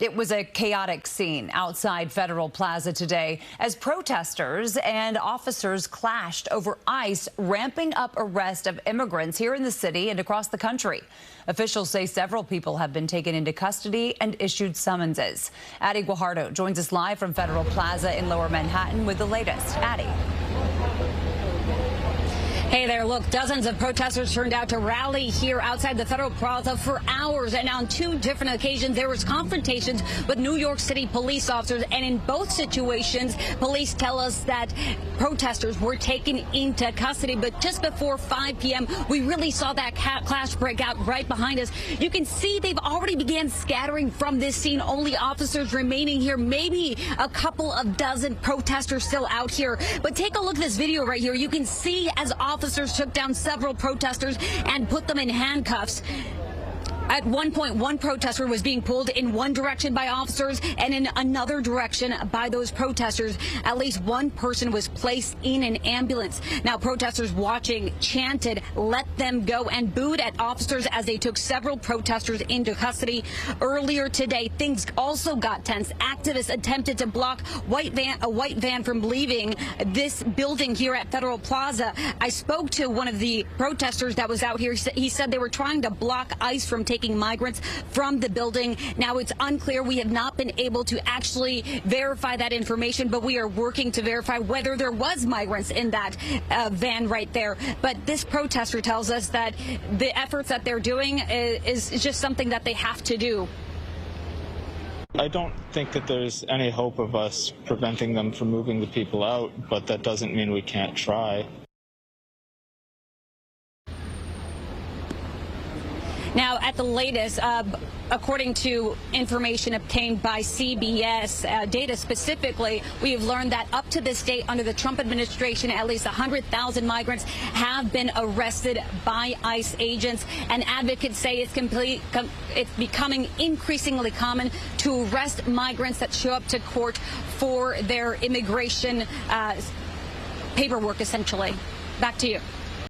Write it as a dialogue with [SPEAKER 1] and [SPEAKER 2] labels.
[SPEAKER 1] It was a chaotic scene outside Federal Plaza today as protesters and officers clashed over ICE ramping up arrest of immigrants here in the city and across the country. Officials say several people have been taken into custody and issued summonses. Addie Guajardo joins us live from Federal Plaza in Lower Manhattan with the latest. Addie.
[SPEAKER 2] Hey there, look, dozens of protesters turned out to rally here outside the Federal Plaza for hours, and on two different occasions there was confrontations with New York City police officers, and in both situations police tell us that protesters were taken into custody. But just before 5 p.m. we really saw that clash break out right behind us. You can see they've already began scattering from this scene, only officers remaining here, maybe a couple of dozen protesters still out here. But take a look at this video right here. You can see as officers took down several protesters and put them in handcuffs. At one point, one protester was being pulled in one direction by officers and in another direction by those protesters. At least one person was placed in an ambulance. Now, protesters watching chanted, "Let them go," and booed at officers as they took several protesters into custody. Earlier today, things also got tense. Activists attempted to block a white van from leaving this building here at Federal Plaza. I spoke to one of the protesters that was out here. He said they were trying to block ICE from taking migrants from the building. Now, it's unclear. We have not been able to actually verify that information, but we are working to verify whether there was migrants in that van right there. But this protester tells us that the efforts that they're doing is just something that they have to do.
[SPEAKER 3] I don't think that there's any hope of us preventing them from moving the people out, but that doesn't mean we can't try.
[SPEAKER 2] Now, at the latest, according to information obtained by CBS, data specifically, we have learned that up to this date, under the Trump administration, at least 100,000 migrants have been arrested by ICE agents. And advocates say it's becoming increasingly common to arrest migrants that show up to court for their immigration paperwork, essentially. Back to you.